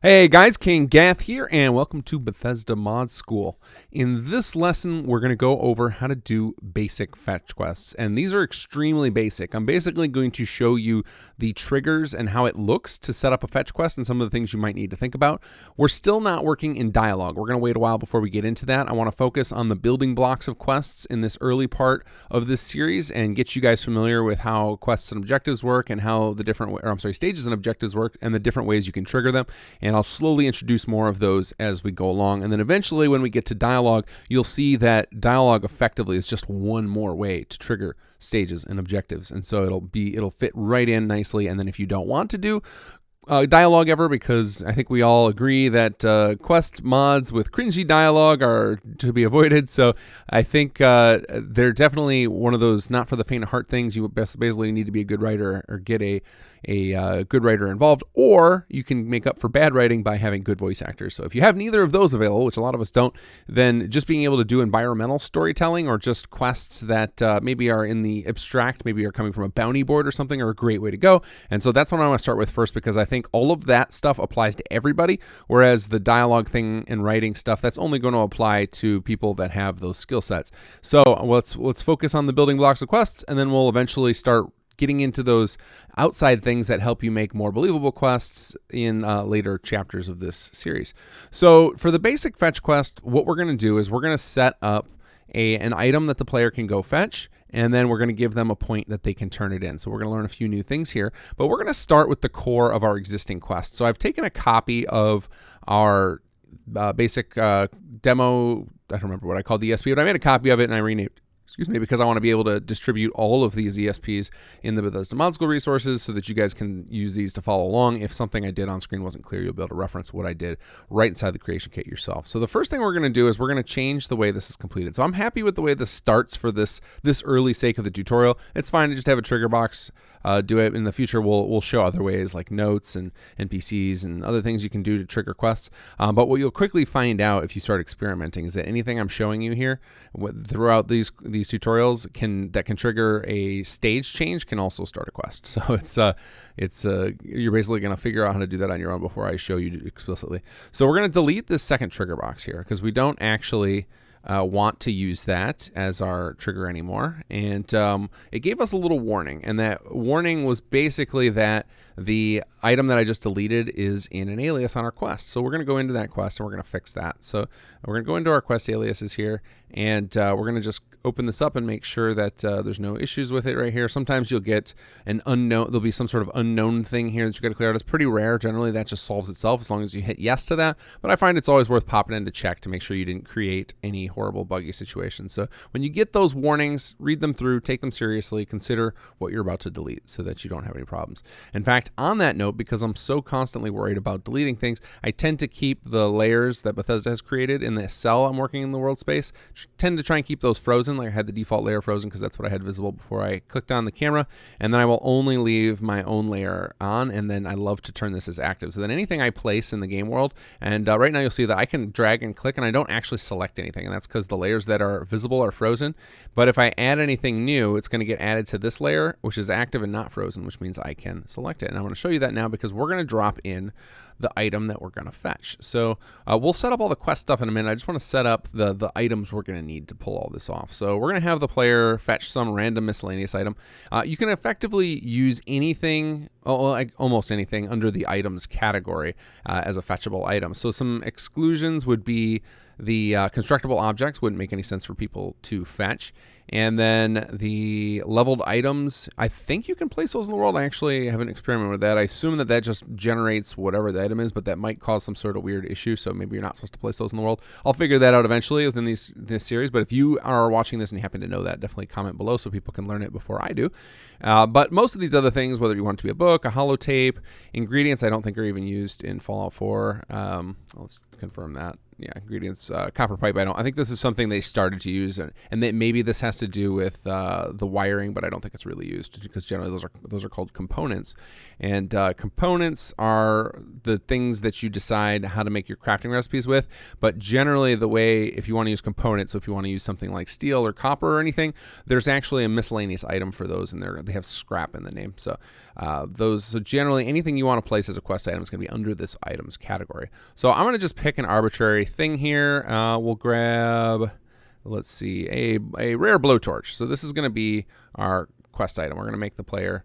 Hey guys, kinggath here, and welcome to Bethesda Mod School. In this lesson, we're going to go over how to do basic fetch quests, and these are extremely basic. I'm basically going to show you the triggers and how it looks to set up a fetch quest and some of the things you might need to think about. We're still not working in dialogue. We're going to wait a while before we get into that. I want to focus on the building blocks of quests in this early part of this series and get you guys familiar with how quests and objectives work and how the stages and objectives work and the different ways you can trigger them. And I'll slowly introduce more of those as we go along. And then eventually when we get to dialogue, you'll see that dialogue effectively is just one more way to trigger stages and objectives. And so it'll fit right in nicely. And then if you don't want to do dialogue ever, because I think we all agree that quest mods with cringy dialogue are to be avoided. So I think they're definitely one of those not for the faint of heart things. You basically need to be a good writer or get a good writer involved, or you can make up for bad writing by having good voice actors. So if you have neither of those available, which a lot of us don't, then just being able to do environmental storytelling or just quests that maybe are in the abstract, maybe are coming from a bounty board or something, are a great way to go. And so that's what I want to start with first, because I think all of that stuff applies to everybody, whereas the dialogue thing and writing stuff, that's only going to apply to people that have those skill sets. So let's focus on the building blocks of quests, and then we'll eventually start getting into those outside things that help you make more believable quests in later chapters of this series. So for the basic fetch quest, what we're going to do is we're going to set up an item that the player can go fetch, and then we're going to give them a point that they can turn it in. So we're going to learn a few new things here, but we're going to start with the core of our existing quest. So I've taken a copy of our basic demo. I don't remember what I called the ESP, but I made a copy of it and I renamed it. Because I want to be able to distribute all of these ESPs in the Bethesda Mod School resources so that you guys can use these to follow along. If something I did on screen wasn't clear, you'll be able to reference what I did right inside the creation kit yourself. So the first thing we're going to do is we're going to change the way this is completed. So I'm happy with the way this starts for this early sake of the tutorial. It's fine to just have a trigger box do it. In the future, we'll show other ways like notes and NPCs and other things you can do to trigger quests. But what you'll quickly find out if you start experimenting is that anything I'm showing you here throughout these tutorials that can trigger a stage change can also start a quest. So you're basically going to figure out how to do that on your own before I show you explicitly. So we're going to delete this second trigger box here because we don't actually want to use that as our trigger anymore. And it gave us a little warning, and that warning was basically that the item that I just deleted is in an alias on our quest. So we're going to go into that quest and we're going to fix that. So we're going to go into our quest aliases here, and we're going to just open this up and make sure that there's no issues with it right here. Sometimes you'll get an unknown, there'll be some sort of unknown thing here that you got to clear out. It's pretty rare. Generally that just solves itself as long as you hit yes to that. But I find it's always worth popping in to check to make sure you didn't create any horrible buggy situations. So when you get those warnings, read them through, take them seriously, consider what you're about to delete so that you don't have any problems. In fact, on that note, because I'm so constantly worried about deleting things, I tend to keep the layers that Bethesda has created in the cell I'm working in the world space, tend to try and keep those frozen. Like I had the default layer frozen because that's what I had visible before I clicked on the camera, and then I will only leave my own layer on, and then I love to turn this as active. So then anything I place in the game world, and right now you'll see that I can drag and click and I don't actually select anything, and that's because the layers that are visible are frozen. But if I add anything new, it's going to get added to this layer, which is active and not frozen, which means I can select it. And I'm going to show you that now because we're going to drop in the item that we're going to fetch. So we'll set up all the quest stuff in a minute. I just want to set up the items we're going to need to pull all this off. So we're going to have the player fetch some random miscellaneous item. You can effectively use anything, almost anything under the items category as a fetchable item. So some exclusions would be the constructible objects wouldn't make any sense for people to fetch. And then the leveled items, I think you can place those in the world. I actually haven't experimented with that. I assume that just generates whatever the item is, but that might cause some sort of weird issue. So maybe you're not supposed to place those in the world. I'll figure that out eventually within this series. But if you are watching this and you happen to know that, definitely comment below so people can learn it before I do. But most of these other things, whether you want it to be a book, a holotape, ingredients, I don't think are even used in Fallout 4. Let's confirm that. ingredients, copper pipe. I think this is something they started to use, and that maybe this has to do with the wiring, but I don't think it's really used because generally those are called components, and components are the things that you decide how to make your crafting recipes with. But generally, the way, if you want to use components, so if you want to use something like steel or copper or anything, there's actually a miscellaneous item for those in there. They have scrap in the name, so so generally anything you want to place as a quest item is going to be under this items category. So I'm going to just pick an arbitrary thing here. We'll grab, let's see, a rare blowtorch. So this is going to be our quest item. We're going to make the player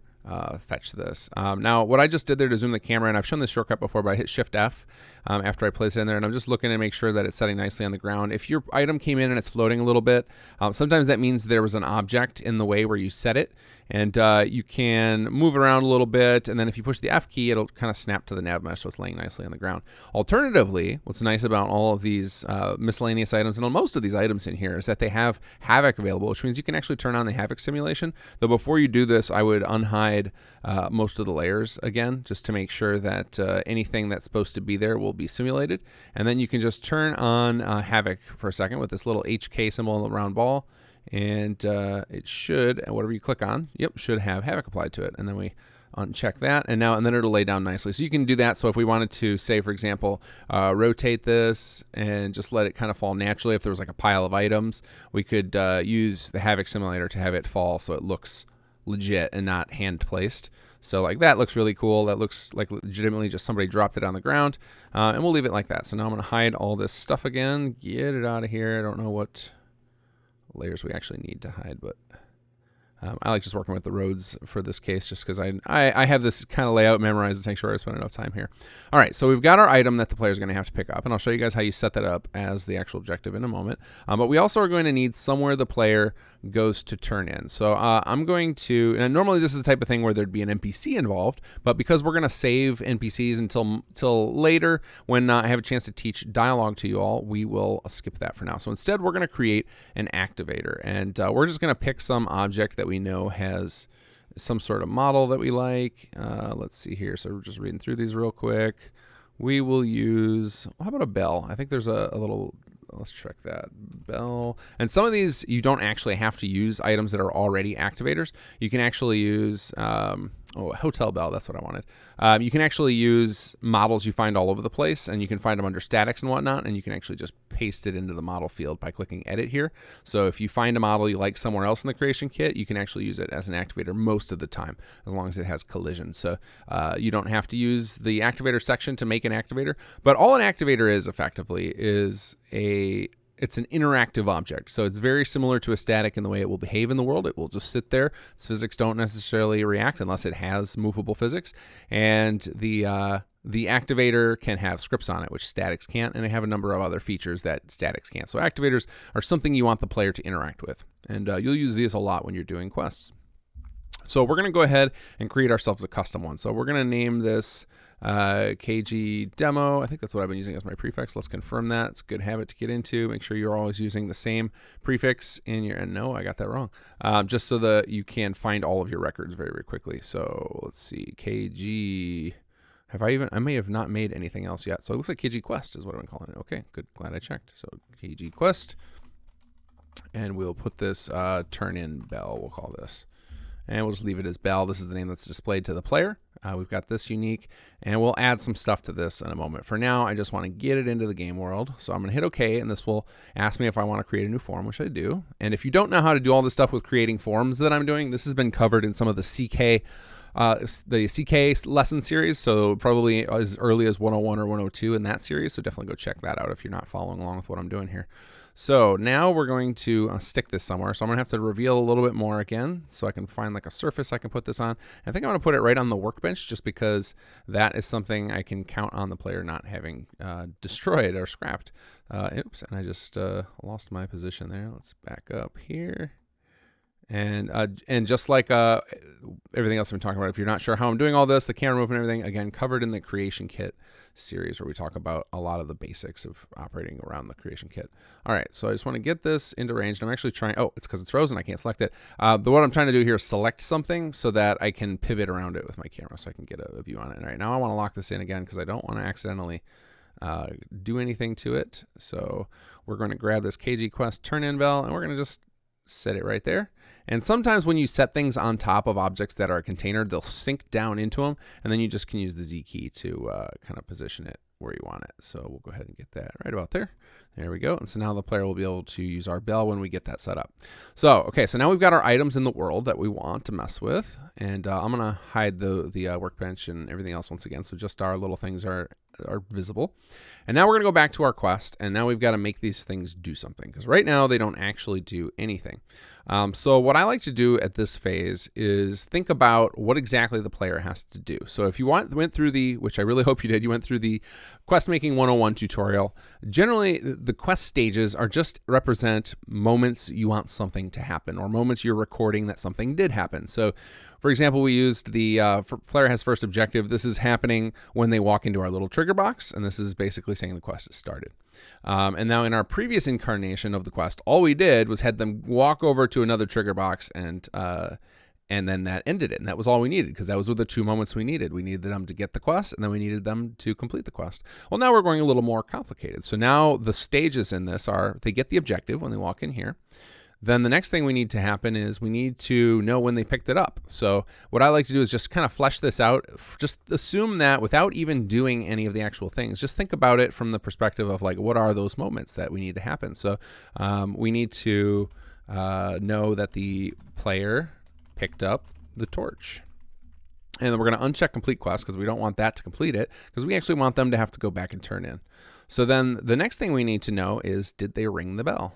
fetch this. Now, what I just did there to zoom the camera, and I've shown this shortcut before, but I hit Shift F after I place it in there, and I'm just looking to make sure that it's setting nicely on the ground. If your item came in and it's floating a little bit, sometimes that means there was an object in the way where you set it, and you can move it around a little bit, and then if you push the F key, it'll kind of snap to the nav mesh, so it's laying nicely on the ground. Alternatively, what's nice about all of these miscellaneous items, and most of these items in here, is that they have Havoc available, which means you can actually turn on the Havoc simulation. Though before you do this, I would unhide most of the layers again, just to make sure that anything that's supposed to be there will be simulated. And then you can just turn on Havoc for a second with this little HK symbol on the round ball, and it should, whatever you click on, should have Havoc applied to it. And then we uncheck that, and then it'll lay down nicely. So you can do that. So if we wanted to, say for example, rotate this and just let it kind of fall naturally, if there was like a pile of items, we could use the Havoc simulator to have it fall so it looks legit and not hand placed. So like that looks really cool. That looks like legitimately just somebody dropped it on the ground, and we'll leave it like that. So now I'm going to hide all this stuff again, get it out of here. I don't know what layers we actually need to hide, but I like just working with the roads for this case, just because I have this kind of layout memorized to make sure I spend enough time here. All right, so we've got our item that the player is going to have to pick up, and I'll show you guys how you set that up as the actual objective in a moment. But we also are going to need somewhere the player goes to turn in. So I'm going to, and normally this is the type of thing where there'd be an NPC involved, but because we're going to save NPCs until later when I have a chance to teach dialogue to you all, we will skip that for now. So instead, we're going to create an activator, and we're just going to pick some object that we know has some sort of model that we like. Let's see here. So we're just reading through these real quick. We will use, how about a bell? I think there's a little, let's check that, bell. And some of these, you don't actually have to use items that are already activators. You can actually use, a hotel bell, that's what I wanted. You can actually use models you find all over the place, and you can find them under statics and whatnot, and you can actually just paste it into the model field by clicking edit here. So if you find a model you like somewhere else in the creation kit, you can actually use it as an activator most of the time, as long as it has collision. So you don't have to use the activator section to make an activator, but all an activator is effectively is it's an interactive object. So it's very similar to a static in the way it will behave in the world. It will just sit there. Its physics don't necessarily react unless it has movable physics. And the activator can have scripts on it, which statics can't, and they have a number of other features that statics can't. So activators are something you want the player to interact with, and you'll use these a lot when you're doing quests. So we're going to go ahead and create ourselves a custom one. So we're going to name this KG demo. I think that's what I've been using as my prefix. Let's confirm that. It's a good habit to get into. Make sure you're always using the same prefix in your, and no, I got that wrong. Just so that you can find all of your records very, very quickly. So let's see, KG. I may have not made anything else yet. So it looks like KG Quest is what I've been calling it. Okay, good. Glad I checked. So KG Quest. And we'll put this turn in bell, we'll call this. And we'll just leave it as bell. This is the name that's displayed to the player. We've got this unique, and we'll add some stuff to this in a moment. For now, I just want to get it into the game world. So I'm going to hit OK, and this will ask me if I want to create a new form, which I do. And if you don't know how to do all this stuff with creating forms that I'm doing, this has been covered in some of the CK lesson series, so probably as early as 101 or 102 in that series. So definitely go check that out if you're not following along with what I'm doing here. So now we're going to stick this somewhere. So I'm going to have to reveal a little bit more again so I can find like a surface I can put this on. I think I'm going to put it right on the workbench just because that is something I can count on the player not having destroyed or scrapped. Oops, and I just lost my position there. Let's back up here. And just like everything else I've been talking about, if you're not sure how I'm doing all this, the camera movement and everything, again, covered in the Creation Kit series where we talk about a lot of the basics of operating around the Creation Kit. All right, so I just want to get this into range. And I'm actually trying, oh, it's because it's frozen, I can't select it. But what I'm trying to do here is select something so that I can pivot around it with my camera so I can get a view on it. All right, now I want to lock this in again because I don't want to accidentally do anything to it. So we're going to grab this KG quest turn in bell, and we're going to just set it right there. And sometimes when you set things on top of objects that are a container, they'll sink down into them, and then you just can use the Z key to kind of position it where you want it. So we'll go ahead and get that right about there. There we go. And so now the player will be able to use our bell when we get that set up. So, okay, so now we've got our items in the world that we want to mess with. And I'm going to hide the workbench and everything else once again. So just our little things are visible. And now we're going to go back to our quest. And now we've got to make these things do something, because right now they don't actually do anything. So what I like to do at this phase is think about what exactly the player has to do. So if you went through which I really hope you did, you went through the Quest Making 101 tutorial. Generally, the quest stages are just represent moments you want something to happen, or moments you're recording that something did happen. So for example, we used the player has first objective. This is happening when they walk into our little trigger box, and this is basically saying the quest is started. And now in our previous incarnation of the quest, all we did was had them walk over to another trigger box, and then that ended it. And that was all we needed, because that was the 2 moments we needed. We needed them to get the quest, and then we needed them to complete the quest. Well, now we're going a little more complicated. So now the stages in this are they get the objective when they walk in here. Then the next thing we need to happen is we need to know when they picked it up. So what I like to do is just kind of flesh this out. Just assume that without even doing any of the actual things, just think about it from the perspective of like, what are those moments that we need to happen? So we need to know that the player picked up the torch. And then we're going to uncheck complete quest, because we don't want that to complete it, because we actually want them to have to go back and turn in. So then the next thing we need to know is, did they ring the bell?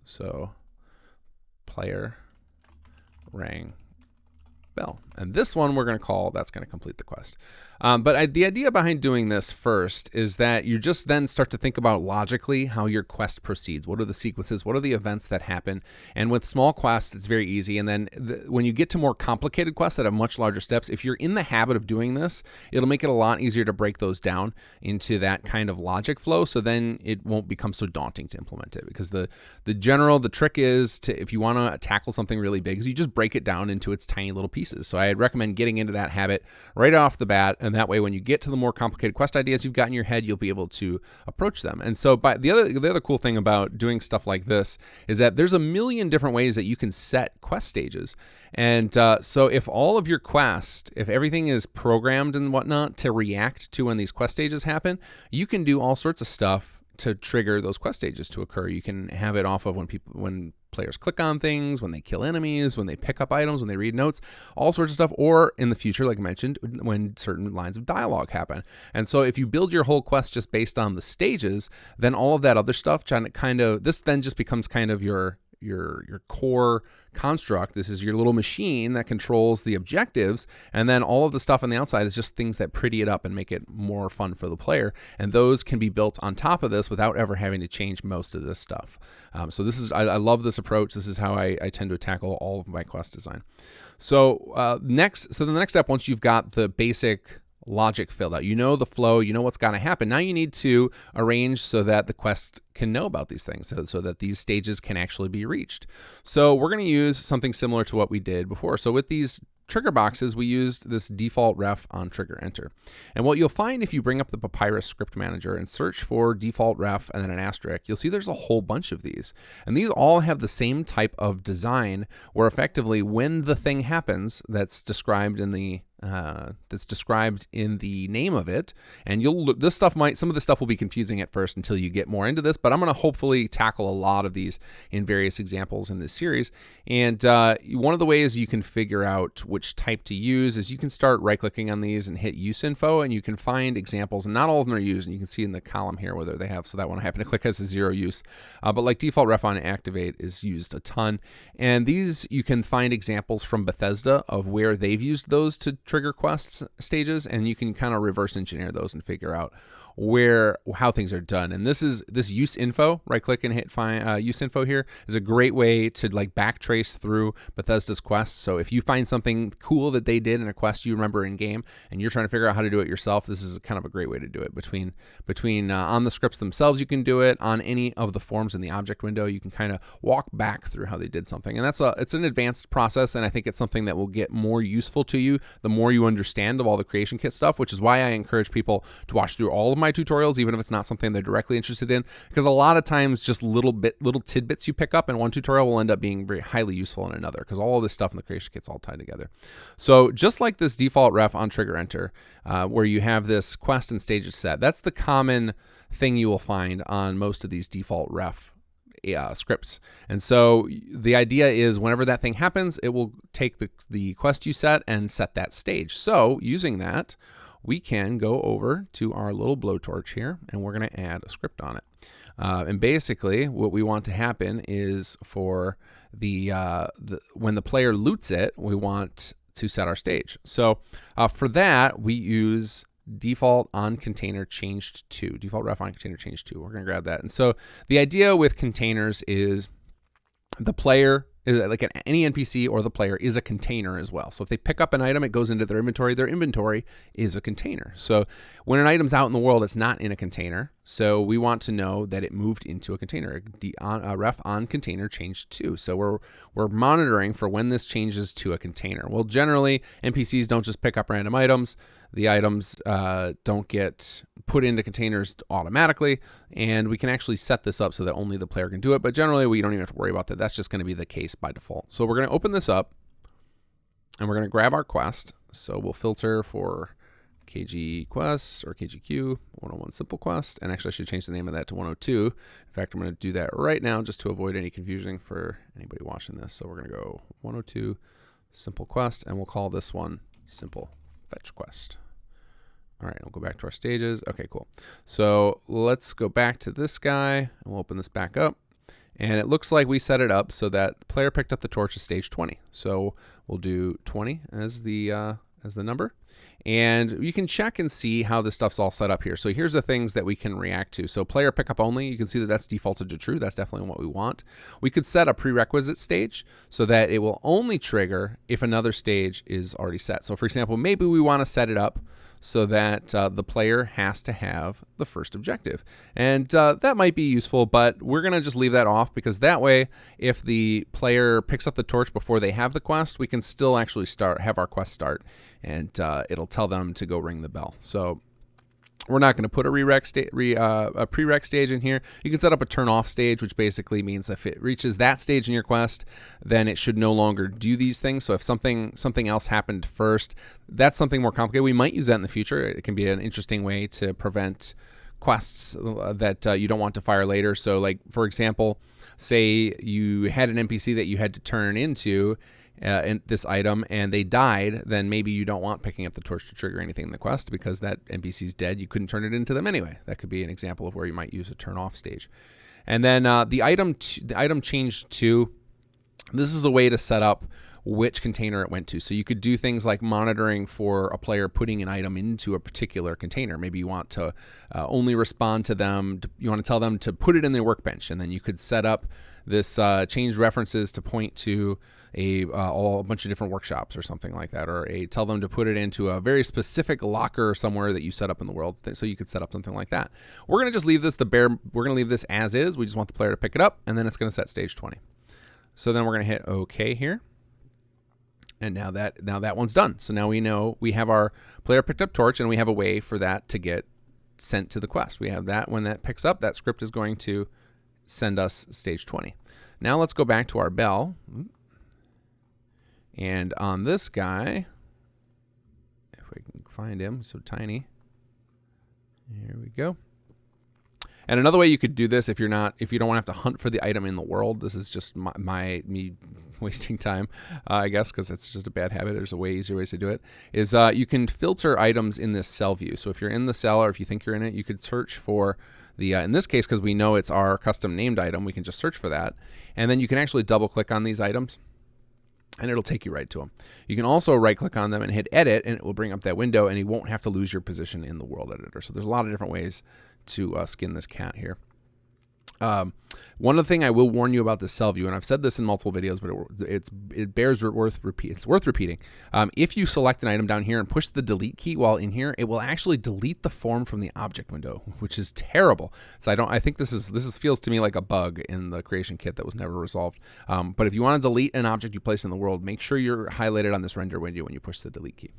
So player rang bell. And this one we're going to call, that's going to complete the quest. But the idea behind doing this first is that you just then start to think about logically how your quest proceeds. What are the sequences? What are the events that happen? And with small quests, it's very easy. And then when you get to more complicated quests that have much larger steps, if you're in the habit of doing this, it'll make it a lot easier to break those down into that kind of logic flow. So then it won't become so daunting to implement it, because the trick is to, if you want to tackle something really big, is you just break it down into its tiny little pieces. So I recommend getting into that habit right off the bat, and that way when you get to the more complicated quest ideas you've got in your head, you'll be able to approach them. And so the other cool thing about doing stuff like this is that there's a million different ways that you can set quest stages. And so if all of your quest, if everything is programmed and whatnot to react to when these quest stages happen, you can do all sorts of stuff to trigger those quest stages to occur. You can have it off of when players click on things, when they kill enemies, when they pick up items, when they read notes, all sorts of stuff, or in the future, like I mentioned, when certain lines of dialogue happen. And so if you build your whole quest just based on the stages, then all of that other stuff this then just becomes kind of your core construct. This is your little machine that controls the objectives, and then all of the stuff on the outside is just things that pretty it up and make it more fun for the player. And those can be built on top of this without ever having to change most of this stuff. So I love this approach. This is how I tend to tackle all of my quest design. So the next step, once you've got the basic logic filled out, you know the flow, you know what's got to happen. Now you need to arrange so that the quest can know about these things, so that these stages can actually be reached. So we're going to use something similar to what we did before. So with these trigger boxes, we used this default ref on trigger enter. And what you'll find if you bring up the Papyrus script manager and search for default ref and then an asterisk, you'll see there's a whole bunch of these. And these all have the same type of design, where effectively when the thing happens that's described in the name of it, and some of this stuff will be confusing at first until you get more into this, but I'm going to hopefully tackle a lot of these in various examples in this series. And one of the ways you can figure out which type to use is you can start right-clicking on these and hit use info, and you can find examples, and not all of them are used, and you can see in the column here whether they have. So that one I happen to click has a 0 use, but like default ref on activate is used a ton. And these, you can find examples from Bethesda of where they've used those to trigger quest stages, and you can kind of reverse engineer those and figure out how things are done. And this use info, right click and hit find use info here, is a great way to like backtrace through Bethesda's quests. So if you find something something cool that they did in a quest you remember in game, and you're trying to figure out how to do it yourself, this is kind of a great way to do it. Between on the scripts themselves, you can do it. On any of the forms in the object window, you can kind of walk back through how they did something, and it's an advanced process, and I think it's something that will get more useful to you the more you understand of all the creation kit stuff, which is why I encourage people to watch through all of my tutorials, even if it's not something they're directly interested in, because a lot of times just little tidbits you pick up in one tutorial will end up being very highly useful in another, because all of this stuff in the creation kit's all tied together. So just like this default ref on trigger enter, where you have this quest and stages set, that's the common thing you will find on most of these default ref scripts. And so the idea is whenever that thing happens, it will take the quest you set and set that stage. So using that, we can go over to our little blowtorch here, and we're going to add a script on it. And basically what we want to happen is for when the player loots it, we want to set our stage. So for that, we use default on container changed to, default ref on container changed to. We're going to grab that. And so the idea with containers is the player, like any NPC or the player, is a container as well. So if they pick up an item, it goes into their inventory. Their inventory is a container. So when an item's out in the world, it's not in a container. So we want to know that it moved into a container. Ref on container changed to. So we're monitoring for when this changes to a container. Well, generally NPCs don't just pick up random items. The items don't get put into containers automatically, and we can actually set this up so that only the player can do it. But generally, we don't even have to worry about that. That's just going to be the case by default. So we're going to open this up, and we're going to grab our quest. So we'll filter for KG Quest or KGQ 101 Simple Quest. And actually, I should change the name of that to 102. In fact, I'm going to do that right now just to avoid any confusion for anybody watching this. So we're going to go 102 Simple Quest, and we'll call this one Simple Fetch Quest. All right, we'll go back to our stages. Okay, cool. So let's go back to this guy, and we'll open this back up. And it looks like we set it up so that the player picked up the torch at stage 20. So we'll do 20 as the number. And you can check and see how this stuff's all set up here. So here's the things that we can react to. So player pickup only, you can see that that's defaulted to true. That's definitely what we want. We could set a prerequisite stage so that it will only trigger if another stage is already set. So for example, maybe we want to set it up so that the player has to have the first objective. And that might be useful, but we're going to just leave that off, because that way, if the player picks up the torch before they have the quest, we can still actually have our quest start, and it'll tell them to go ring the bell. So we're not going to put a prereq stage in here. You can set up a turn off stage, which basically means if it reaches that stage in your quest, then it should no longer do these things. So if something else happened first, that's something more complicated. We might use that in the future. It can be an interesting way to prevent quests that you don't want to fire later. So like, for example, say you had an NPC that you had to turn into in this item and they died, then maybe you don't want picking up the torch to trigger anything in the quest, because that NPC's dead. You couldn't turn it into them anyway. That could be an example of where you might use a turn off stage. And then the item changed to, this is a way to set up which container it went to. So you could do things like monitoring for a player putting an item into a particular container. Maybe you want to only respond to them. You want to tell them to put it in their workbench, and then you could set up this change references to point to a bunch of different workshops or something like that, or tell them to put it into a very specific locker somewhere that you set up in the world. So you could set up something like that. We're going to just leave this we're going to leave this as is. We just want the player to pick it up, and then it's going to set stage 20. So then we're going to hit OK here. And now that one's done. So now we know we have our player picked up torch, and we have a way for that to get sent to the quest. We have that. When that picks up, that script is going to send us stage 20. Now let's go back to our bell. And on this guy, if we can find him, so tiny. Here we go. And another way you could do this, if you don't want to have to hunt for the item in the world, this is just me wasting time, I guess, because it's just a bad habit. There's easier ways to do it. Is you can filter items in this cell view. So if you're in the cell, or if you think you're in it, you could search for the, in this case, because we know it's our custom named item, we can just search for that. And then you can actually double click on these items, and it'll take you right to them. You can also right click on them and hit edit, and it will bring up that window, and you won't have to lose your position in the world editor. So there's a lot of different ways to skin this cat here. One other thing I will warn you about the cell view, and I've said this in multiple videos, but it's worth repeating. If you select an item down here and push the delete key while in here, it will actually delete the form from the object window, which is terrible. So I think this feels to me like a bug in the creation kit that was never resolved. But if you want to delete an object you place in the world, make sure you're highlighted on this render window when you push the delete key.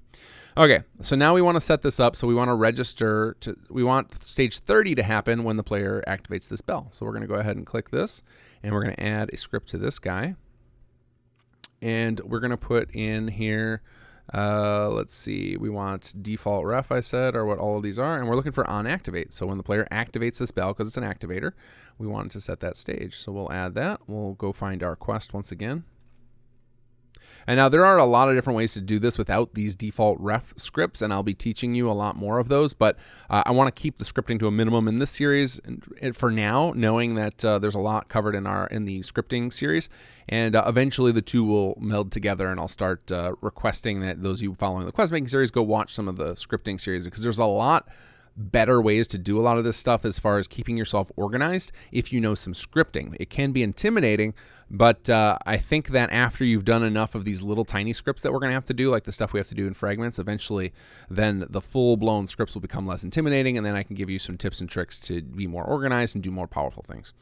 Okay, so now we want to set this up. So we want to register we want stage 30 to happen when the player activates this bell. So we're going to go ahead and click this, and we're going to add a script to this guy. And we're going to put in here, let's see, we want default ref, I said, or what all of these are. And we're looking for on activate. So when the player activates this bell, because it's an activator, we want it to set that stage. So we'll add that. We'll go find our quest once again. And now there are a lot of different ways to do this without these default ref scripts, and I'll be teaching you a lot more of those, but I want to keep the scripting to a minimum in this series and for now, knowing that there's a lot covered in the scripting series, and eventually the two will meld together, and I'll start requesting that those of you following the quest making series go watch some of the scripting series, because there's a lot better ways to do a lot of this stuff as far as keeping yourself organized if you know some scripting. It can be intimidating, but I think that after you've done enough of these little tiny scripts that we're going to have to do, like the stuff we have to do in fragments, eventually then the full-blown scripts will become less intimidating, and then I can give you some tips and tricks to be more organized and do more powerful things.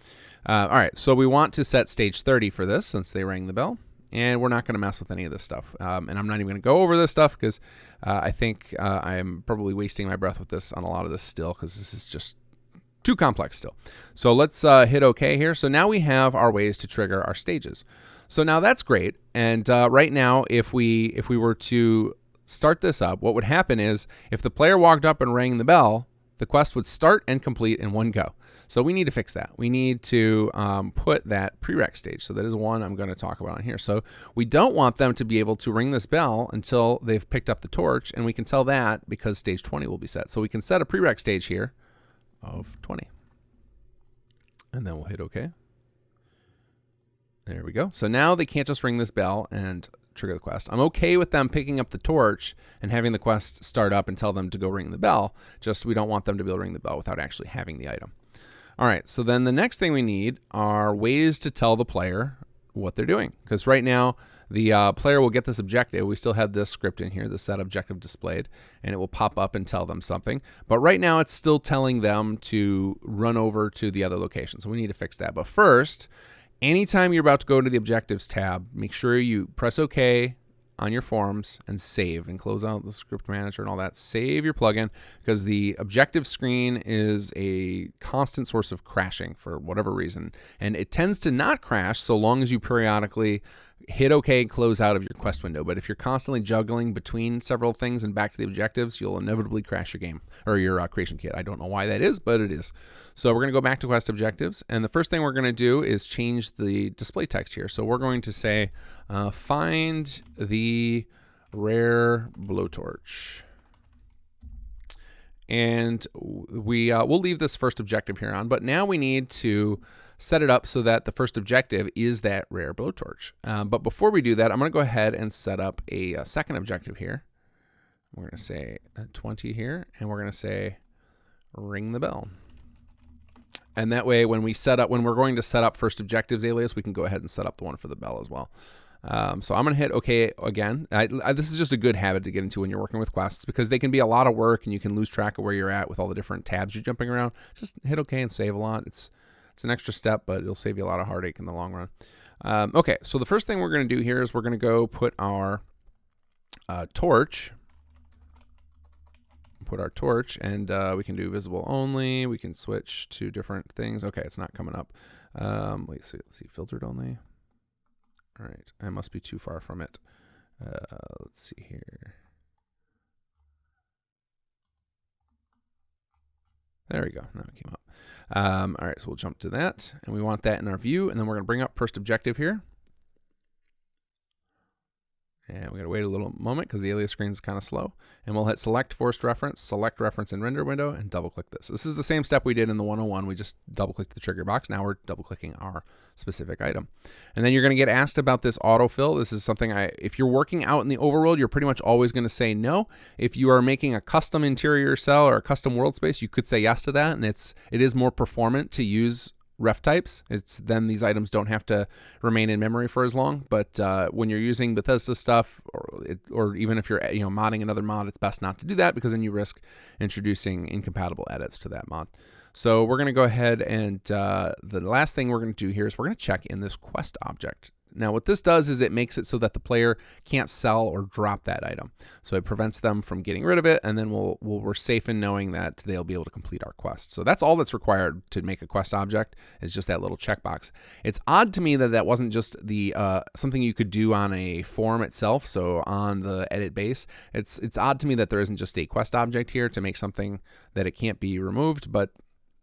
All right, so we want to set stage 30 for this since they rang the bell. And we're not going to mess with any of this stuff. And I'm not even going to go over this stuff because I think I'm probably wasting my breath with this on a lot of this still, because this is just too complex still. So let's hit OK here. So now we have our ways to trigger our stages. So now that's great. And right now, if we were to start this up, what would happen is if the player walked up and rang the bell, the quest would start and complete in one go. So we need to fix that. We need to put that prereq stage. So that is one I'm going to talk about on here. So we don't want them to be able to ring this bell until they've picked up the torch, and we can tell that because stage 20 will be set. So we can set a prereq stage here of 20. And then we'll hit OK. There we go. So now they can't just ring this bell and trigger the quest. I'm okay with them picking up the torch and having the quest start up and tell them to go ring the bell. Just we don't want them to be able to ring the bell without actually having the item. All right, so then the next thing we need are ways to tell the player what they're doing. Because right now, the player will get this objective. We still have this script in here, the set objective displayed, and it will pop up and tell them something. But right now, it's still telling them to run over to the other location. So we need to fix that. But first, anytime you're about to go into the objectives tab, make sure you press OK on your forms and save and close out the script manager and all that. Save your plugin, because the objective screen is a constant source of crashing for whatever reason. And it tends to not crash so long as you periodically hit OK and close out of your quest window. But if you're constantly juggling between several things and back to the objectives, you'll inevitably crash your game or your creation kit. I don't know why that is, but it is. So we're going to go back to quest objectives. And the first thing we're going to do is change the display text here. So we're going to say, find the rare blowtorch. And we'll leave this first objective here on, but now we need to set it up so that the first objective is that rare blowtorch. But before we do that, I'm going to go ahead and set up a second objective here. We're going to say 20 here, and we're going to say ring the bell. And that way, when we're going to set up first objectives alias, we can go ahead and set up the one for the bell as well. So I'm going to hit OK again. This is just a good habit to get into when you're working with quests, because they can be a lot of work and you can lose track of where you're at with all the different tabs you're jumping around. Just hit OK and save a lot. It's an extra step, but it'll save you a lot of heartache in the long run. Okay, so the first thing we're going to do here is we're going to go put our torch. And we can do visible only. We can switch to different things. Okay, it's not coming up. Let's see, filtered only. All right, I must be too far from it. Let's see here. There we go. Now it came up. All right, so we'll jump to that, and we want that in our view, and then we're going to bring up first objective here. And we're going to wait a little moment because the alias screen is kind of slow. And we'll hit select forced reference, select reference in render window, and double click this. This is the same step we did in the 101. We just double clicked the trigger box. Now we're double clicking our specific item. And then you're going to get asked about this autofill. This is something if you're working out in the overworld, you're pretty much always going to say no. If you are making a custom interior cell or a custom world space, you could say yes to that. And it is more performant to use ref types. Then these items don't have to remain in memory for as long. But when you're using Bethesda stuff, or even if you're modding another mod, it's best not to do that, because then you risk introducing incompatible edits to that mod. So we're going to go ahead and the last thing we're going to do here is we're going to check in this quest object. Now what this does is it makes it so that the player can't sell or drop that item. So it prevents them from getting rid of it, and then we're safe in knowing that they'll be able to complete our quest. So that's all that's required to make a quest object, is just that little checkbox. It's odd to me that that wasn't just the something you could do on a form itself, so on the edit base. It's odd to me that there isn't just a quest object here to make something that it can't be removed, but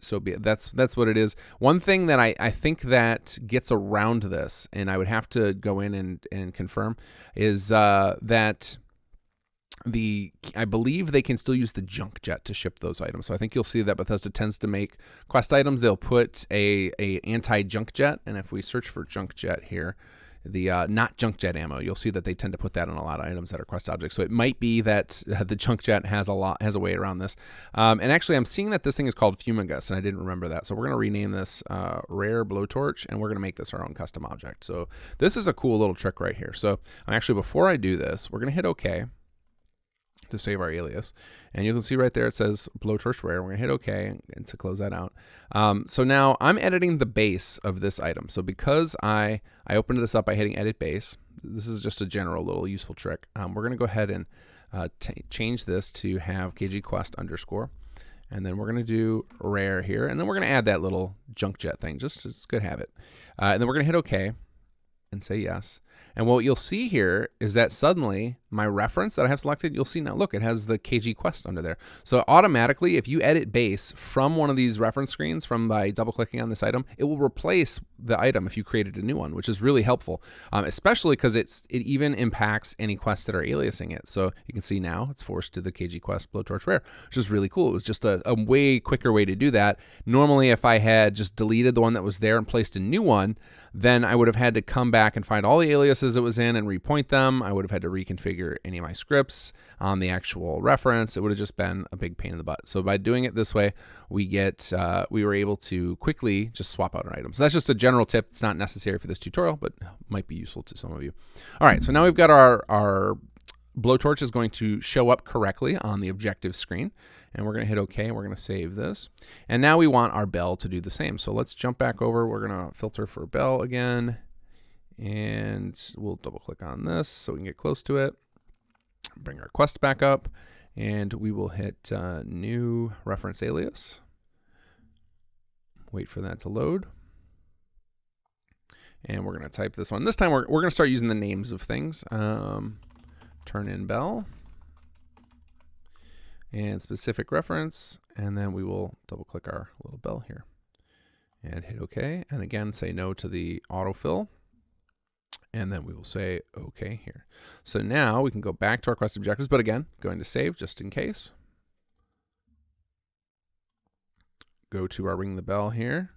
so be it. That's what it is. One thing that I think that gets around this, and I would have to go in and confirm, is that I believe they can still use the junk jet to ship those items. So I think you'll see that Bethesda tends to make quest items, they'll put a anti-junk jet, and if we search for junk jet here, the not junk jet ammo, you'll see that they tend to put that on a lot of items that are quest objects. So it might be that the junk jet has a way around this. And actually, I'm seeing that this thing is called Fumigus, and I didn't remember that. So we're going to rename this Rare Blowtorch, and we're going to make this our own custom object. So this is a cool little trick right here. So actually, before I do this, we're going to hit OK to save our alias, and you can see right there it says Blowtorch Rare. We're gonna hit OK and to close that out. So now I'm editing the base of this item. So because I opened this up by hitting Edit Base, this is just a general little useful trick. We're gonna go ahead and change this to have kgquest underscore, and then we're gonna do Rare here, and then we're gonna add that little junk jet thing. Just it's a good habit, and then we're gonna hit OK and say yes. And what you'll see here is that suddenly my reference that I have selected, you'll see now, look, it has the KG quest under there. So automatically, if you edit base from one of these reference screens by double clicking on this item, it will replace the item if you created a new one, which is really helpful, especially because it even impacts any quests that are aliasing it. So you can see now it's forced to the KG quest Blowtorch Rare, which is really cool. It was just a way quicker way to do that. Normally, if I had just deleted the one that was there and placed a new one, then I would have had to come back and find all the aliases it was in and repoint them. I would have had to reconfigure any of my scripts on the actual reference. It would have just been a big pain in the butt. So by doing it this way, we were able to quickly just swap out an item. So that's just a general tip. It's not necessary for this tutorial, but might be useful to some of you. All right, so now we've got our blowtorch is going to show up correctly on the objective screen, and we're going to hit OK, and we're going to save this. And now we want our bell to do the same. So let's jump back over. We're going to filter for bell again, and we'll double click on this so we can get close to it. Bring our quest back up, and we will hit new reference alias. Wait for that to load. And we're going to type this one. This time we're going to start using the names of things. Turn in bell and specific reference, and then we will double click our little bell here and hit OK, and again say no to the autofill, and then we will say OK here. So now we can go back to our quest objectives, but again, going to save just in case. Go to our ring the bell here.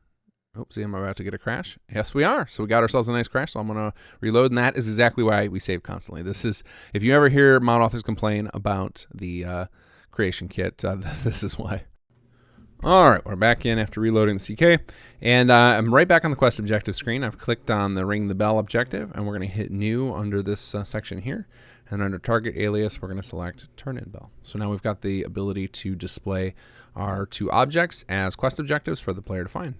Oops, am I about to get a crash? Yes, we are. So we got ourselves a nice crash. So I'm going to reload, and that is exactly why we save constantly. This is, if you ever hear mod authors complain about the creation kit, this is why. All right, we're back in after reloading the CK, and I'm right back on the quest objective screen. I've clicked on the ring the bell objective, and we're going to hit new under this section here. And under target alias, we're going to select turn in bell. So now we've got the ability to display our two objects as quest objectives for the player to find.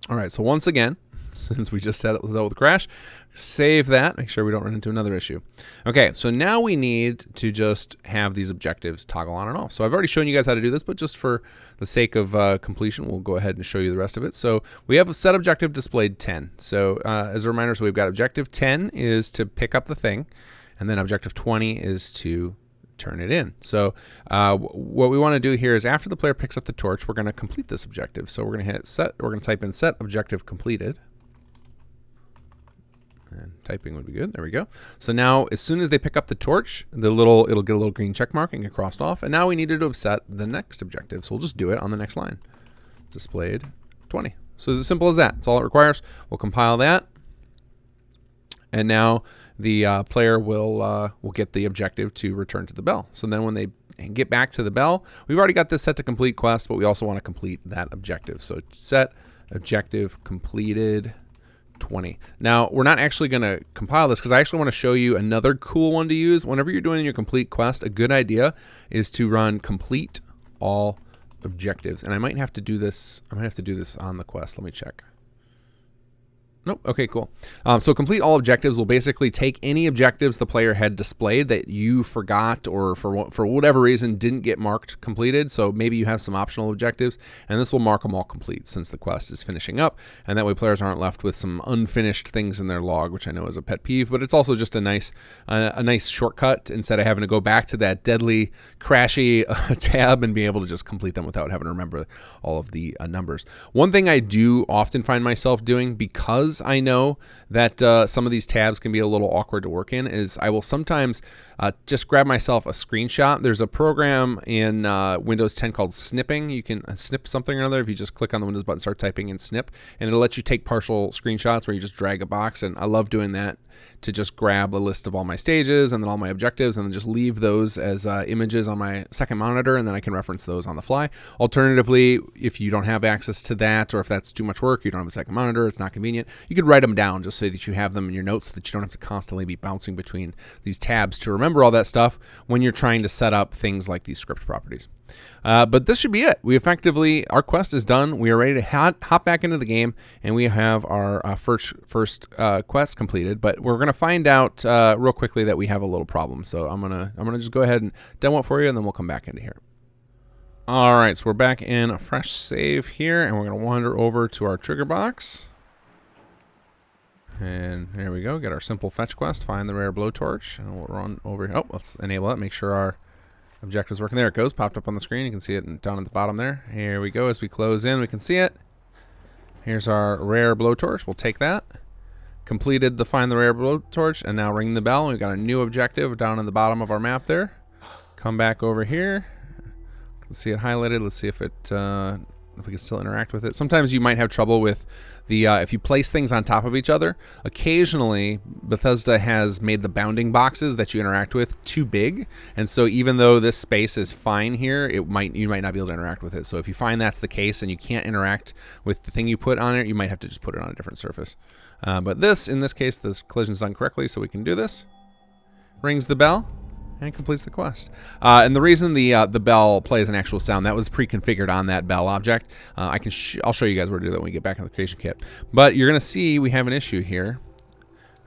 All right, so once again, since we just dealt with a crash, save that, make sure we don't run into another issue. Okay, so now we need to just have these objectives toggle on and off. So I've already shown you guys how to do this, but just for the sake of completion, we'll go ahead and show you the rest of it. So we have a set objective displayed 10. So as a reminder, so we've got objective 10 is to pick up the thing, and then objective 20 is to turn it in. So what we want to do here is after the player picks up the torch, we're going to complete this objective. So we're going to hit set, we're going to type in set objective completed. And typing would be good. There we go. So now as soon as they pick up the torch, it'll get a little green check mark and get crossed off. And now we needed to set the next objective. So we'll just do it on the next line. Displayed 20. So it's as simple as that. That's all it requires. We'll compile that. And now the player will get the objective to return to the bell. So then when they get back to the bell, we've already got this set to complete quest, but we also want to complete that objective. So set objective completed 20. Now, we're not actually going to compile this because I actually want to show you another cool one to use. Whenever you're doing your complete quest, a good idea is to run complete all objectives. And I might have to do this. I might have to do this on the quest. Let me check. Nope. Okay, cool. So complete all objectives will basically take any objectives the player had displayed that you forgot or for whatever reason didn't get marked completed. So maybe you have some optional objectives, and this will mark them all complete since the quest is finishing up. And that way players aren't left with some unfinished things in their log, which I know is a pet peeve, but it's also just a nice shortcut instead of having to go back to that deadly, crashy tab and being able to just complete them without having to remember all of the numbers. One thing I do often find myself doing, because I know that some of these tabs can be a little awkward to work in, is I will sometimes just grab myself a screenshot. There's a program in Windows 10 called snipping. You can snip something or another if you just click on the Windows button, start typing in snip, and it'll let you take partial screenshots where you just drag a box, and I love doing that to just grab a list of all my stages and then all my objectives and then just leave those as images on my second monitor, and then I can reference those on the fly. Alternatively, if you don't have access to that, or if that's too much work, you don't have a second monitor, it's not convenient, you could write them down just so that you have them in your notes so that you don't have to constantly be bouncing between these tabs to remember all that stuff when you're trying to set up things like these script properties. But this should be it. Our quest is done. We are ready to hop back into the game, and we have our first quest completed. But we're going to find out real quickly that we have a little problem. So I'm gonna just go ahead and demo it for you, and then we'll come back into here. All right, so we're back in a fresh save here, and we're going to wander over to our trigger box. And there we go. Get our simple fetch quest. Find the rare blowtorch, and we'll run over here. Oh, let's enable it. Make sure our objective's working. There it goes. Popped up on the screen. You can see it down at the bottom there. Here we go. As we close in, we can see it. Here's our rare blowtorch. We'll take that. Completed the find the rare blowtorch, and now ring the bell. We've got a new objective down in the bottom of our map there. Come back over here. Let's see it highlighted. Let's see if it if we can still interact with it. Sometimes you might have trouble with the if you place things on top of each other. Occasionally, Bethesda has made the bounding boxes that you interact with too big, and so even though this space is fine here, you might not be able to interact with it. So if you find that's the case and you can't interact with the thing you put on it, you might have to just put it on a different surface. But in this case, this collision's done correctly, so we can do this. Rings the bell. And completes the quest. And the reason the bell plays an actual sound, that was pre-configured on that bell object. I'll show you guys where to do that when we get back in the creation kit. But you're going to see we have an issue here,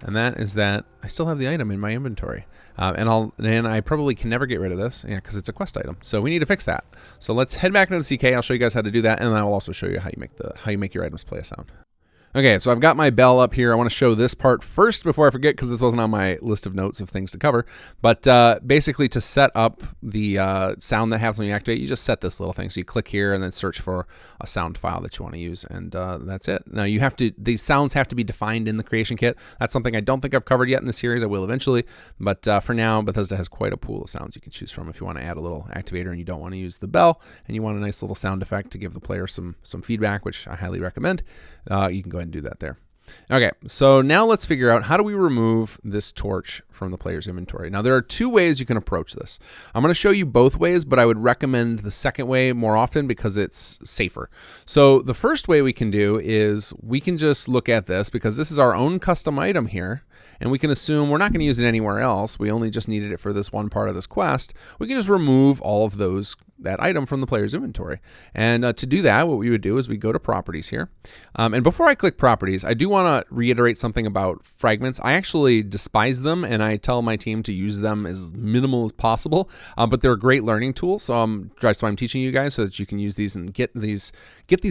and that is that I still have the item in my inventory. And I probably can never get rid of this, because it's a quest item. So we need to fix that. So let's head back into the CK. I'll show you guys how to do that, and then I will also show you how you make your items play a sound. Okay, so I've got my bell up here. I want to show this part first before I forget, because this wasn't on my list of notes of things to cover. But basically, to set up the sound that happens when you activate, you just set this little thing. So you click here and then search for a sound file that you want to use, and that's it. Now these sounds have to be defined in the creation kit. That's something I don't think I've covered yet in the series. I will eventually, but for now, Bethesda has quite a pool of sounds you can choose from if you want to add a little activator and you don't want to use the bell and you want a nice little sound effect to give the player some feedback, which I highly recommend. You can go ahead and do that there. Okay, so now let's figure out how do we remove this torch from the player's inventory. Now there are two ways you can approach this. I'm going to show you both ways, but I would recommend the second way more often because it's safer. So the first way we can do is we can just look at this, because this is our own custom item here, and we can assume we're not going to use it anywhere else. We only just needed it for this one part of this quest. We can just remove all of that item from the player's inventory. And to do that, what we would do is we go to properties here. And before I click properties, I do want to reiterate something about fragments. I actually despise them, and I tell my team to use them as minimal as possible. But they're a great learning tool. So that's why I'm teaching you guys, so that you can use these and get these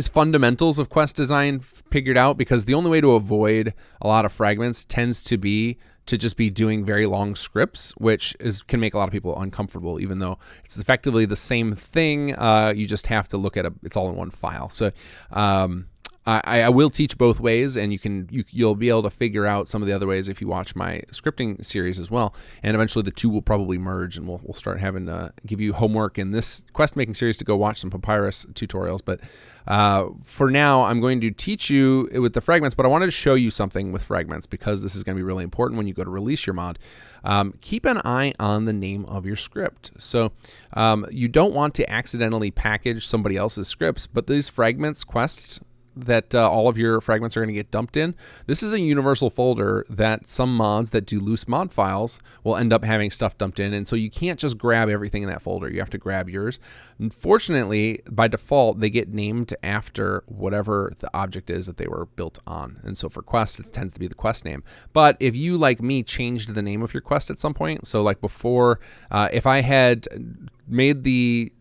fundamentals of quest design figured out, because the only way to avoid a lot of fragments tends to just be doing very long scripts, which can make a lot of people uncomfortable, even though it's effectively the same thing. You just have to look at it's all in one file. So I will teach both ways, and you'll be able to figure out some of the other ways if you watch my scripting series as well. And eventually the two will probably merge, and we'll start having to give you homework in this quest making series to go watch some Papyrus tutorials. But for now, I'm going to teach you with the fragments, but I wanted to show you something with fragments, because this is going to be really important when you go to release your mod. Keep an eye on the name of your script. So you don't want to accidentally package somebody else's scripts, but these fragments quests, that all of your fragments are going to get dumped in, this is a universal folder that some mods that do loose mod files will end up having stuff dumped in. And so you can't just grab everything in that folder. You have to grab yours. Unfortunately, by default, they get named after whatever the object is that they were built on. And so for quests, it tends to be the quest name. But if you, like me, changed the name of your quest at some point, so like before, if I had made the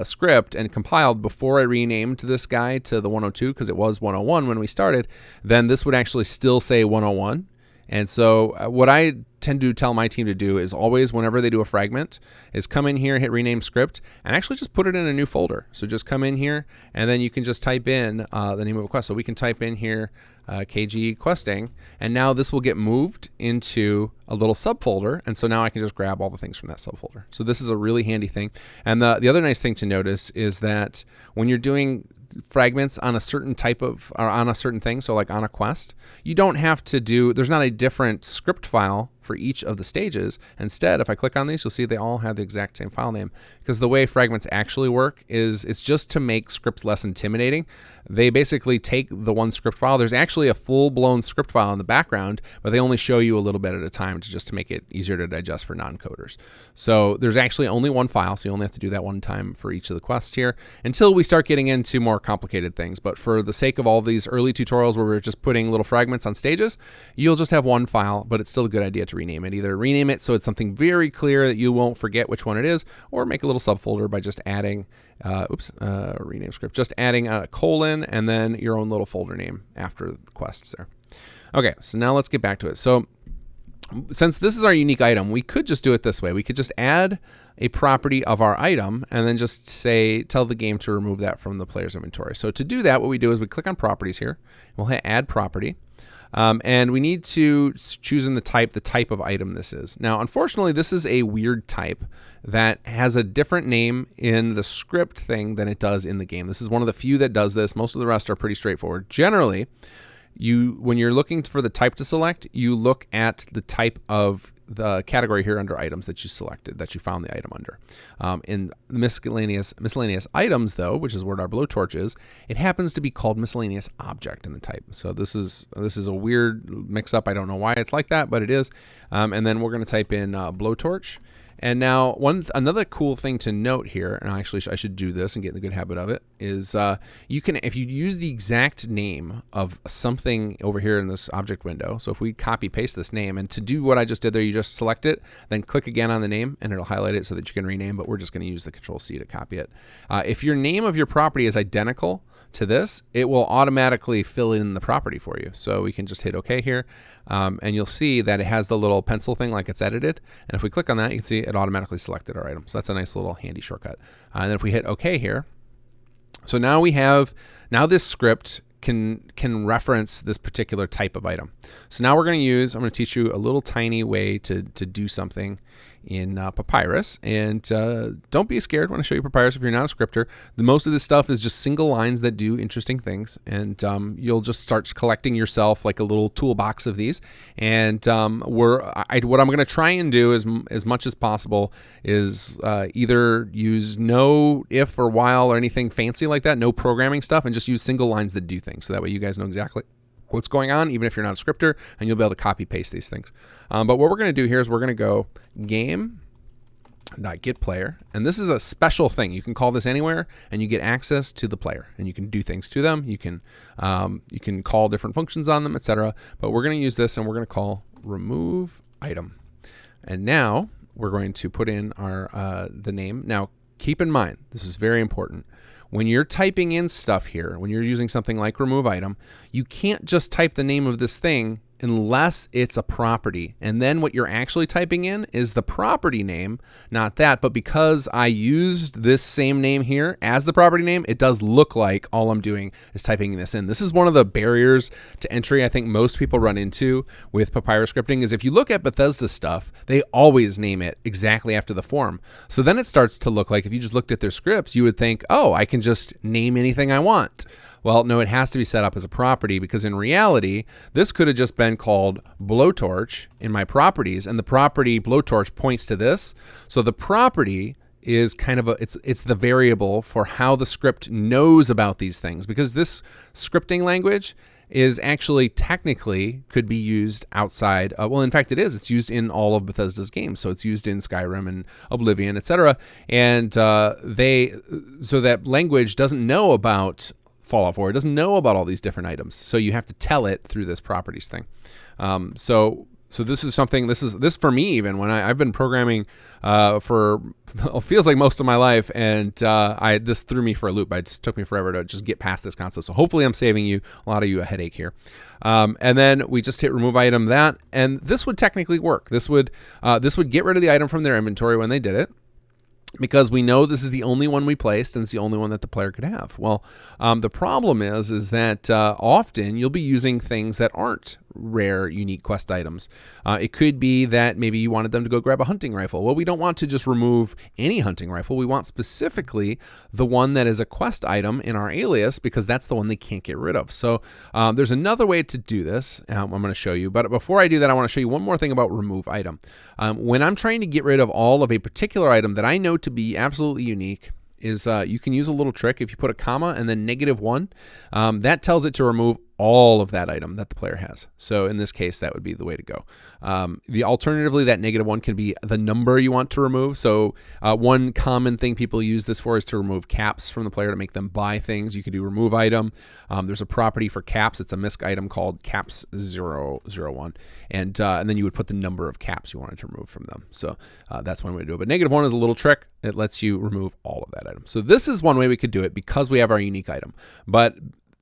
script and compiled before I renamed this guy to the 102, because it was 101 when we started, then this would actually still say 101. And so what I tend to tell my team to do is always, whenever they do a fragment, is come in here, hit rename script, and actually just put it in a new folder. So just come in here, and then you can just type in the name of a quest. So we can type in here KG questing, and now this will get moved into a little subfolder, and so now I can just grab all the things from that subfolder. So this is a really handy thing. And the other nice thing to notice is that when you're doing fragments on a certain type of, or on a certain thing, so like on a quest, you don't have to do, there's not a different script file for each of the stages. Instead, if I click on these, you'll see they all have the exact same file name, because the way fragments actually work is it's just to make scripts less intimidating. They basically take the one script file. There's actually a full-blown script file in the background, but they only show you a little bit at a time just to make it easier to digest for non-coders. So there's actually only one file, so you only have to do that one time for each of the quests here until we start getting into more complicated things. But for the sake of all these early tutorials where we're just putting little fragments on stages, you'll just have one file, but it's still a good idea to rename it. Either rename it so it's something very clear that you won't forget which one it is, or make a little subfolder by just adding rename script, just adding a colon and then your own little folder name after the quests there. Okay, so now let's get back to it. So since this is our unique item, we could just do it this way. We could just add a property of our item and then just say, tell the game to remove that from the player's inventory. So to do that, what we do is we click on properties here. We'll hit add property. And we need to choose in the type of item this is. Now, unfortunately, this is a weird type that has a different name in the script thing than it does in the game. This is one of the few that does this. Most of the rest are pretty straightforward. Generally, when you're looking for the type to select, you look at the type of the category here under items that you selected, that you found the item under. In miscellaneous items, though, which is where our blowtorch is, it happens to be called miscellaneous object in the type. So this is a weird mix-up. I don't know why it's like that, but it is. And then we're going to type in blowtorch. And now another cool thing to note here, and actually I should do this and get in the good habit of it, is you can, if you use the exact name of something over here in this object window, so if we copy paste this name, and to do what I just did there, you just select it, then click again on the name, and it'll highlight it so that you can rename, but we're just going to use the Control-C to copy it. If your name of your property is identical to this, it will automatically fill in the property for you. So we can just hit OK here, and you'll see that it has the little pencil thing like it's edited. And if we click on that, you can see it automatically selected our item. So that's a nice little handy shortcut. And then if we hit OK here, so now we have, this script can reference this particular type of item. So now I'm going to teach you a little tiny way to do something in Papyrus. And don't be scared when I show you Papyrus if you're not a scripter. Most of this stuff is just single lines that do interesting things. And you'll just start collecting yourself like a little toolbox of these. And what I'm going to try and do as much as possible is either use no, if, or while, or anything fancy like that, no programming stuff, and just use single lines that do things. So that way you guys know exactly what's going on, even if you're not a scripter, and you'll be able to copy paste these things. But what we're going to do here is we're going to go game.getPlayer, and this is a special thing. You can call this anywhere, and you get access to the player, and you can do things to them. You can call different functions on them, etc. But we're going to use this, and we're going to call remove item. And now we're going to put in our the name. Now keep in mind, this is very important. When you're typing in stuff here, when you're using something like remove item, you can't just type the name of this thing unless it's a property. And then what you're actually typing in is the property name, not that. But because I used this same name here as the property name, it does look like all I'm doing is typing this in. This is one of the barriers to entry I think most people run into with Papyrus scripting, is if you look at Bethesda stuff, they always name it exactly after the form. So then it starts to look like, if you just looked at their scripts, you would think, oh, I can just name anything I want. Well, no, it has to be set up as a property, because in reality, this could have just been called blowtorch in my properties, and the property blowtorch points to this. So the property is kind of it's the variable for how the script knows about these things, because this scripting language is actually technically could be used outside. Well, in fact, it is. It's used in all of Bethesda's games. So it's used in Skyrim and Oblivion, etc. And so that language doesn't know about Fallout 4. It doesn't know about all these different items. So you have to tell it through this properties thing. So this is something, this for me, even when I've been programming for it feels like most of my life, and this threw me for a loop. It just took me forever to just get past this concept. So hopefully I'm saving a lot of you a headache here. And then we just hit remove item and this would technically work. This would get rid of the item from their inventory when they did it, because we know this is the only one we placed and it's the only one that the player could have. Well, the problem is that often you'll be using things that aren't rare, unique quest items. It could be that maybe you wanted them to go grab a hunting rifle. Well, we don't want to just remove any hunting rifle. We want specifically the one that is a quest item in our alias, because that's the one they can't get rid of. So there's another way to do this. I'm going to show you. But before I do that, I want to show you one more thing about remove item. When I'm trying to get rid of all of a particular item that I know to be absolutely unique, is you can use a little trick. If you put a comma and then -1, that tells it to remove all of that item that the player has. So in this case, that would be the way to go. Alternatively, that -1 can be the number you want to remove. So one common thing people use this for is to remove caps from the player to make them buy things. You could do remove item. There's a property for caps. It's a misc item called caps 001. And then you would put the number of caps you wanted to remove from them. So that's one way to do it. But -1 is a little trick. It lets you remove all of that item. So this is one way we could do it because we have our unique item. But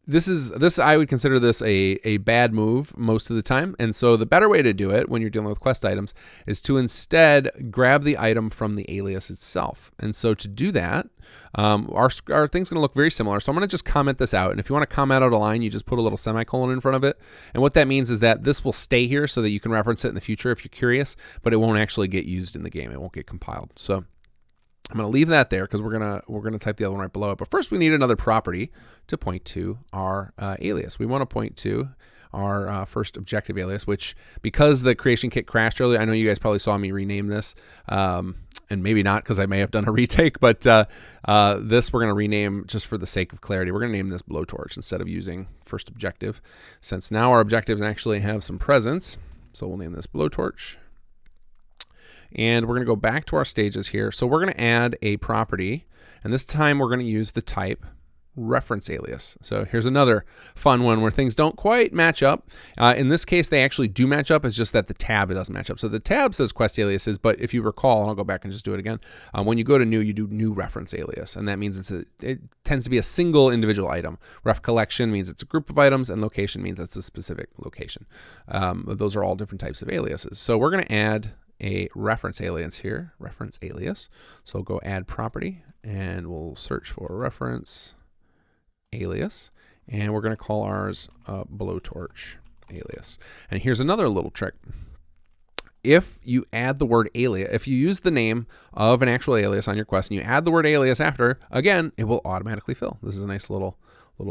this I would consider this a bad move most of the time. And so the better way to do it when you're dealing with quest items is to instead grab the item from the alias itself. And so to do that, our thing's going to look very similar. So I'm going to just comment this out. And if you want to comment out a line, you just put a little semicolon in front of it. And what that means is that this will stay here so that you can reference it in the future if you're curious, but it won't actually get used in the game. It won't get compiled. So I'm going to leave that there because we're gonna type the other one right below it. But first, we need another property to point to our alias. We want to point to our first objective alias, which, because the creation kit crashed earlier, I know you guys probably saw me rename this, and maybe not because I may have done a retake, but this we're going to rename just for the sake of clarity. We're going to name this blowtorch instead of using first objective, since now our objectives actually have some presence. So we'll name this blowtorch. And we're going to go back to our stages here. So we're going to add a property, and this time we're going to use the type reference alias. So here's another fun one where things don't quite match up. In this case, they actually do match up. It's just that the tab doesn't match up. So the tab says quest aliases, but if you recall, and I'll go back and just do it again, when you go to new, you do new reference alias, and that means it tends to be a single individual item. Ref collection means it's a group of items, and location means it's a specific location. Those are all different types of aliases. So we're going to add a reference alias here, reference alias. So go add property, and we'll search for reference alias, and we're going to call ours blowtorch alias. And here's another little trick. If you add the word alias, if you use the name of an actual alias on your quest and you add the word alias after, again, it will automatically fill. This is a nice little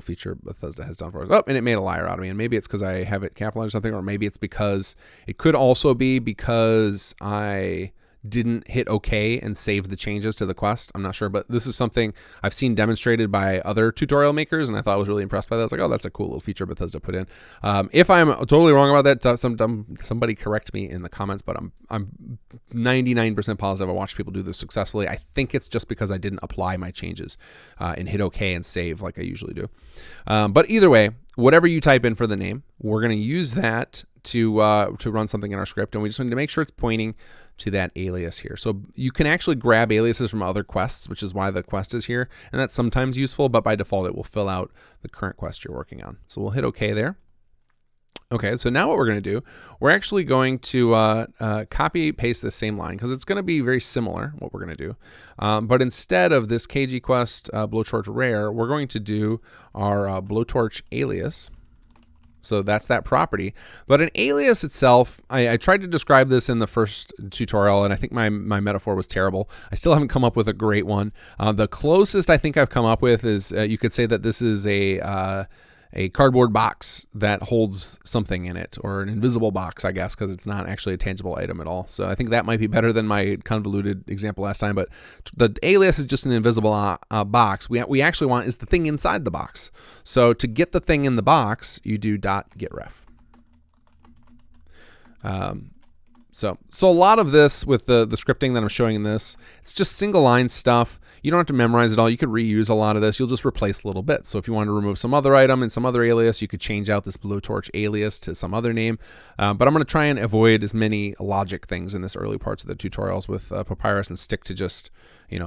feature Bethesda has done for us. Oh, and it made a liar out of me. And maybe it's because I have it capitalized or something, or maybe it's because it could also be because I didn't hit OK and save the changes to the quest. I'm not sure, but this is something I've seen demonstrated by other tutorial makers, and I thought I was really impressed by that. I was like, oh, that's a cool little feature Bethesda put in. If I'm totally wrong about that, somebody correct me in the comments, but I'm 99% positive I watched people do this successfully. I think it's just because I didn't apply my changes and hit OK and save like I usually do. But either way, whatever you type in for the name, we're going to use that to run something in our script, and we just need to make sure it's pointing to that alias here. So you can actually grab aliases from other quests, which is why the quest is here, and that's sometimes useful, but by default it will fill out the current quest you're working on. So we'll hit OK there. Okay, so now what we're going to do, we're actually going to copy paste this same line because it's going to be very similar what we're going to do. But instead of this KG quest blowtorch rare, we're going to do our blowtorch alias. So that's that property. But an alias itself, I tried to describe this in the first tutorial, and I think my metaphor was terrible. I still haven't come up with a great one. The closest I think I've come up with is you could say that this is a cardboard box that holds something in it, or an invisible box, I guess, because it's not actually a tangible item at all. So I think that might be better than my convoluted example last time, but the alias is just an invisible box. We actually want is the thing inside the box. So to get the thing in the box, you do .getref. So a lot of this with the scripting that I'm showing in this, it's just single line stuff. You don't have to memorize it all. You could reuse a lot of this. You'll just replace little bits. So if you want to remove some other item and some other alias, you could change out this blowtorch alias to some other name. But I'm going to try and avoid as many logic things in this early parts of the tutorials with Papyrus and stick to just,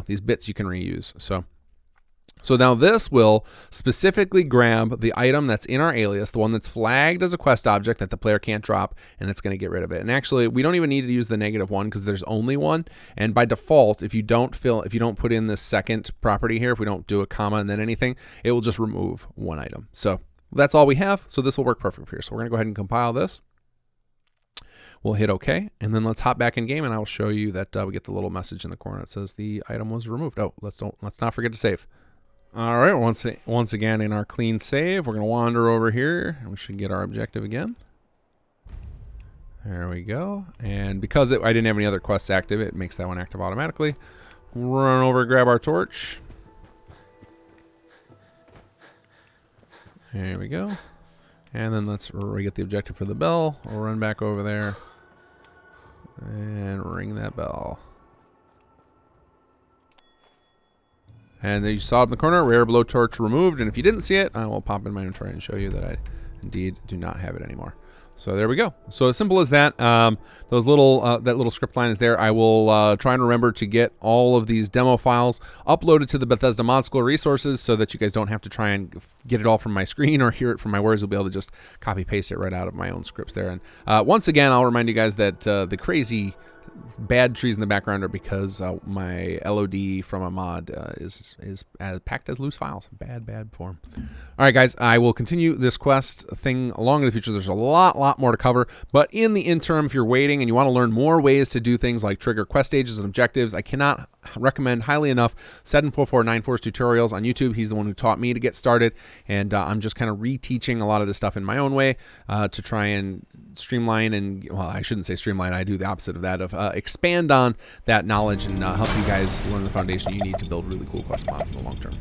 these bits you can reuse. So now this will specifically grab the item that's in our alias, the one that's flagged as a quest object that the player can't drop, and it's going to get rid of it. And actually, we don't even need to use the -1 because there's only one. And by default, if you don't put in this second property here, if we don't do a comma and then anything, it will just remove one item. So that's all we have. So this will work perfect for here. So we're going to go ahead and compile this. We'll hit OK, and then let's hop back in game, and I will show you that we get the little message in the corner that says the item was removed. Oh, let's not forget to save. All right, once again in our clean save, we're going to wander over here, and we should get our objective again. There we go. And because I didn't have any other quests active, it makes that one active automatically. Run over, grab our torch. There we go. And then let's get the objective for the bell. We'll run back over there and ring that bell. And you saw it in the corner, rare blowtorch removed. And if you didn't see it, I will pop in my inventory and show you that I indeed do not have it anymore. So there we go. So as simple as that. Those little that little script line is there. I will try and remember to get all of these demo files uploaded to the Bethesda Mod School resources so that you guys don't have to try and get it all from my screen or hear it from my words. You'll be able to just copy paste it right out of my own scripts there. And once again, I'll remind you guys that the crazy bad trees in the background are because my LOD from a mod is packed as loose files. Bad form. All right, guys, I will continue this quest thing along in the future. There's a lot more to cover, but in the interim, if you're waiting and you want to learn more ways to do things like trigger quest stages and objectives, I cannot recommend highly enough 74494's tutorials on YouTube. He's the one who taught me to get started, and I'm just kind of reteaching a lot of this stuff in my own way to try and streamline and, well, I shouldn't say streamline. I do the opposite of that, of expand on that knowledge and help you guys learn the foundation you need to build really cool quest mods in the long term.